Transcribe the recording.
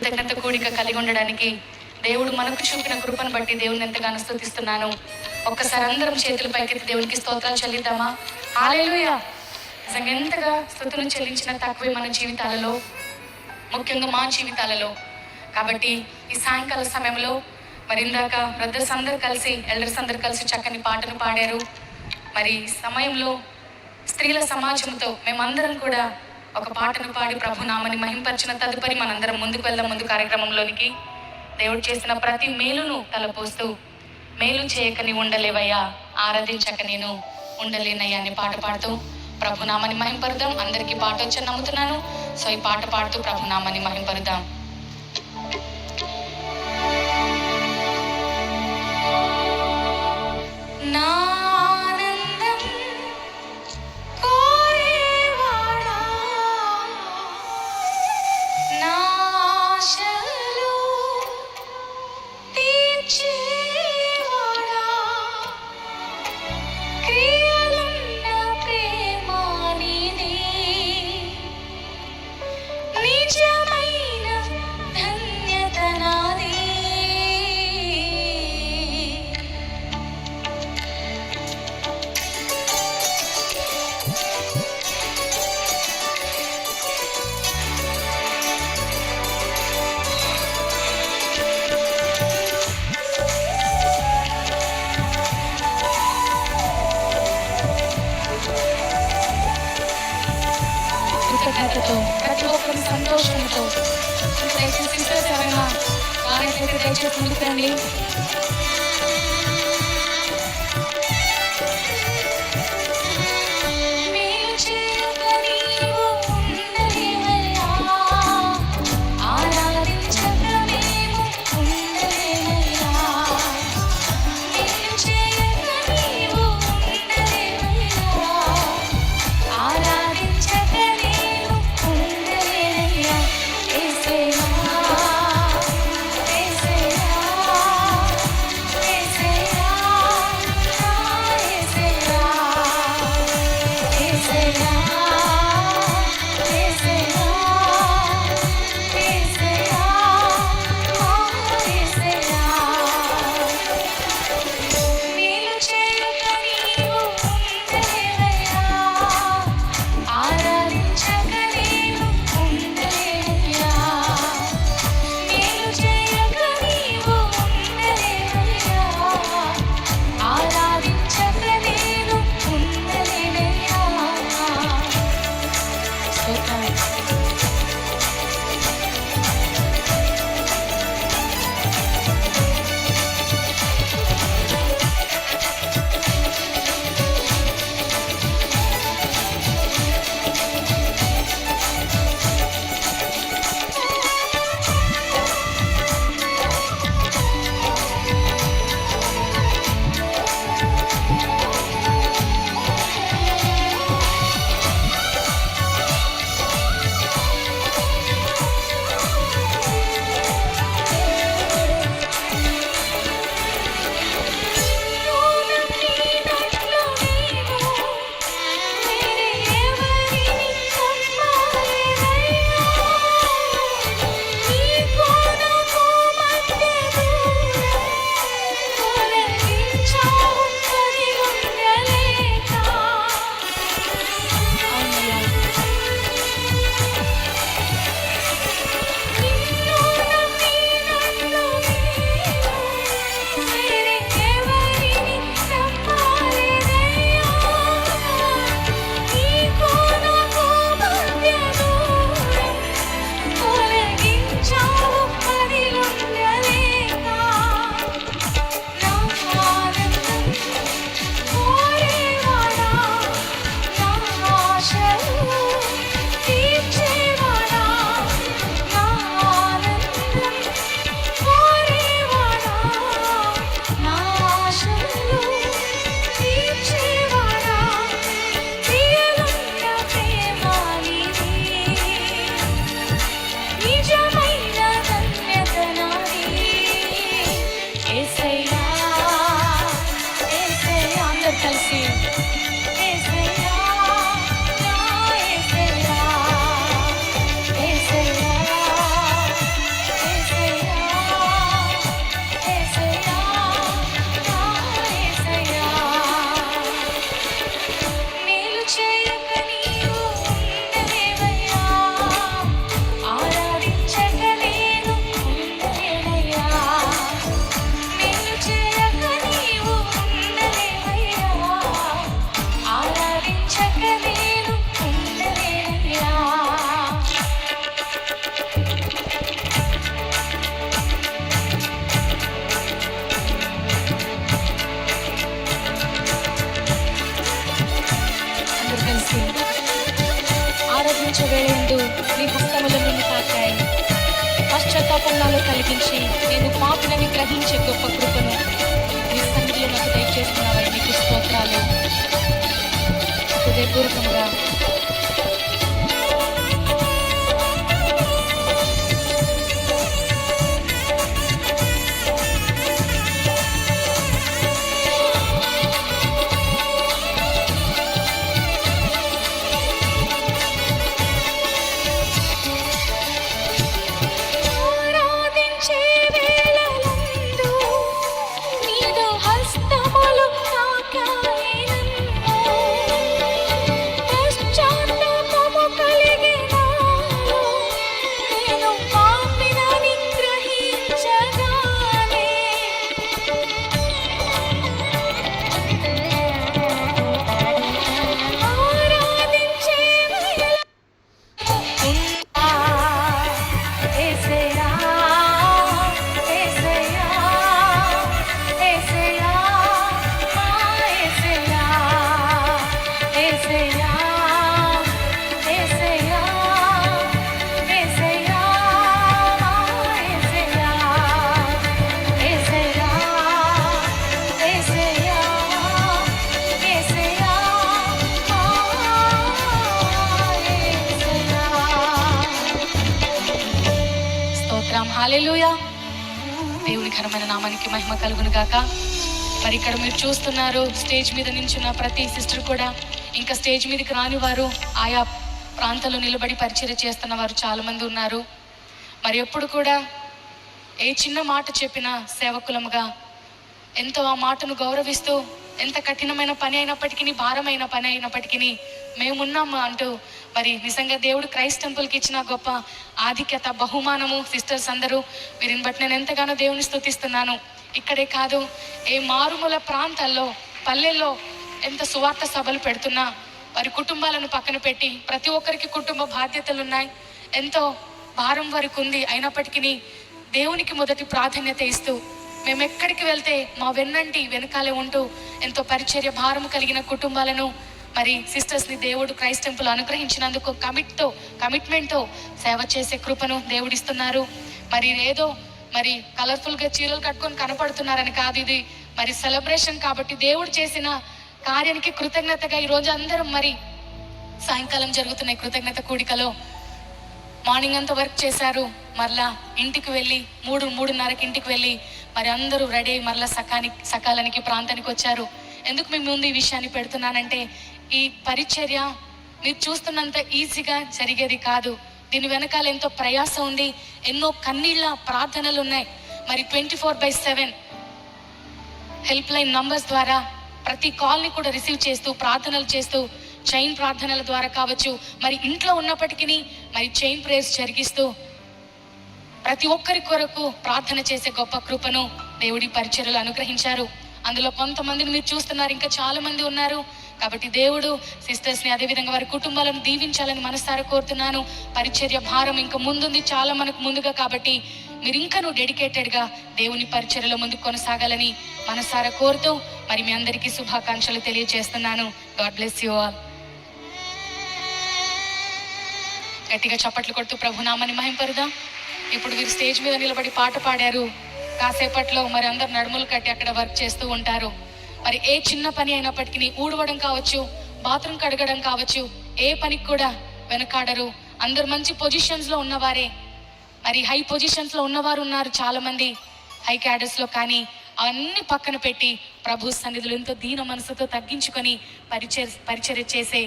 కృతజ్ఞత కూడిక కలిగి ఉండడానికి దేవుడు మనకు చూపిన కృపను బట్టి దేవుని ఎంతగానో స్తుతిస్తున్నాను. ఒక్కసారి అందరం చేతుల పైకెత్తి దేవునికి స్తోత్రాలు చెల్లిద్దామా? హల్లెలూయా. నిజంగా ఎంతగా స్తుతులను చెల్లించిన తక్కువే మన జీవితాలలో, ముఖ్యంగా మా జీవితాలలో. కాబట్టి ఈ సాయంకాల సమయంలో మరి ఇందాక బ్రదర్స్ అందరు కలిసి, ఎల్డర్స్ అందరు కలిసి చక్కని పాటలు పాడారు. మరి సమయంలో స్త్రీల సమాజంతో మేమందరం కూడా ఒక పాటను పాడి ప్రభునామని మహింపరిచిన తదుపరి మనందరం ముందుకు వెళ్దాం. ముందు కార్యక్రమంలోనికి దేవుడు చేసిన ప్రతి మేలును తలపోస్తూ, మేలు చేయక నీ ఉండలేవయ్యా, ఆరాధించక నేను ఉండలేనయ్యా అని పాట పాడుతూ ప్రభునామని మహింపరుదాం. అందరికీ పాట వచ్చని నమ్ముతున్నాను. సో ఈ పాట పాడుతూ ప్రభునామని మహింపరుదాం. ప్రతి ఒక్కరి సంతోషంతో సిస్టర్స్ ఎవరైనా వారైతే దయచేసి ముందుకండి. Say పల్లాలు కలిగించి నేను పాపినని గ్రహించే గొప్ప కృపను నీ సన్నిధిలో నాకు దయచేస్తున్నావని నీకు స్తోత్రాలు. హృదయపూర్వకంగా హల్లెలూయా. దేవుని ఘనమైన నామానికి మహిమ కలుగును గాక. మరి ఇక్కడ మీరు చూస్తున్నారు, స్టేజ్ మీద నించున్న ప్రతి సిస్టర్ కూడా, ఇంకా స్టేజ్ మీదకి రాని వారు, ఆయా ప్రాంతాల్లో నిలబడి పరిచర్య చేస్తున్న వారు చాలా మంది ఉన్నారు. మరి ఎప్పుడు కూడా ఏ చిన్న మాట చెప్పినా సేవకులముగా ఎంతో ఆ మాటను గౌరవిస్తూ, ఎంత కఠినమైన పని అయినప్పటికీ, భారమైన పని అయినప్పటికీ మేమున్నాము అంటూ, మరి నిజంగా దేవుడు క్రైస్ట్ టెంపుల్కి ఇచ్చిన గొప్ప ఆధిక్యత, బహుమానము. సిస్టర్స్ అందరూ వీరిని బట్టి నేను ఎంతగానో దేవుని స్తుతిస్తున్నాను. ఇక్కడే కాదు, ఏ మారుమూల ప్రాంతాల్లో, పల్లెల్లో ఎంత సువార్త సభలు పెడుతున్నా వారి కుటుంబాలను పక్కన పెట్టి, ప్రతి ఒక్కరికి కుటుంబ బాధ్యతలు ఉన్నాయి, ఎంతో భారం వరకు ఉంది, అయినప్పటికీ దేవునికి మొదటి ప్రాధాన్యత ఇస్తూ, మేము ఎక్కడికి వెళ్తే మా వెనకాలే ఉంటూ ఎంతో పరిచర్య భారము కలిగిన కుటుంబాలను, మరి సిస్టర్స్ని దేవుడు క్రైస్ట్ టెంపుల్ అనుగ్రహించినందుకు కమిట్మెంట్తో సేవ చేసే కృపను దేవుడిస్తున్నారు. మరి ఏదో మరి కలర్ఫుల్గా చీరలు కట్టుకొని కనపడుతున్నారని కాదు, ఇది మరి సెలబ్రేషన్ కాబట్టి దేవుడు చేసిన కార్యానికి కృతజ్ఞతగా ఈరోజు అందరం మరి సాయంకాలం జరుగుతున్న కృతజ్ఞత కూడికలో మార్నింగ్ అంతా వర్క్ చేశారు. మరలా ఇంటికి వెళ్ళి 3:30కి ఇంటికి వెళ్ళి మరి అందరూ రెడీ అయ్యి మరలా సకాలానికి ప్రాంతానికి వచ్చారు. ఎందుకు మీ ముందు ఈ విషయాన్ని పెడుతున్నానంటే, ఈ పరిచర్య మీరు చూస్తున్నంత ఈజీగా జరిగేది కాదు. దీని వెనకాల ఎంతో ప్రయాస ఉంది, ఎన్నో కన్నీళ్ళ ప్రార్థనలు ఉన్నాయి. మరి 24/7 హెల్ప్ లైన్ నంబర్స్ ద్వారా ప్రతి కాల్ని కూడా రిసీవ్ చేస్తూ, ప్రార్థనలు చేస్తూ, చైన్ ప్రార్థనల ద్వారా కావచ్చు, మరి ఇంట్లో ఉన్నప్పటికీ మరి చైన్ ప్రేయర్స్ జరిగిస్తూ ప్రతి ఒక్కరి కొరకు ప్రార్థన చేసే గొప్ప కృపను దేవుడి పరిచర్యలు అనుగ్రహించారు. అందులో కొంతమందిని మీరు చూస్తున్నారు, ఇంకా చాలా మంది ఉన్నారు. కాబట్టి దేవుడు సిస్టర్స్ని, అదేవిధంగా వారి కుటుంబాలను దీవించాలని మనసారా కోరుతున్నాను. పరిచర్య భారం ఇంకా ముందుంది, చాలా మనకు ముందుగా. కాబట్టి మీరు ఇంకనూ డెడికేటెడ్గా దేవుని పరిచర్యలో ముందుకు కొనసాగాలని మనసారా కోరుతూ మరి మీ అందరికీ శుభాకాంక్షలు తెలియజేస్తున్నాను. God bless you all. గట్టిగా చప్పట్లు కొడుతూ ప్రభునామాన్ని మహింపరుదాం. ఇప్పుడు వీరు స్టేజ్ మీద నిలబడి పాట పాడారు. కాసేపట్లో మరి అందరు నడుములు కట్టి అక్కడ వర్క్ చేస్తూ ఉంటారు. మరి ఏ చిన్న పని అయినప్పటికీ, ఊడవడం కావచ్చు, బాత్రూమ్ కడగడం కావచ్చు, ఏ పనికి కూడా వెనకాడరు. అందరు మంచి పొజిషన్స్లో ఉన్నవారే. మరి హై పొజిషన్స్లో ఉన్నవారు ఉన్నారు చాలా మంది, హై క్యాడర్స్లో. కానీ అవన్నీ పక్కన పెట్టి ప్రభు సన్నిధిలో ఎంతో దీన మనసుతో తగ్గించుకొని పరిచర్య చేసే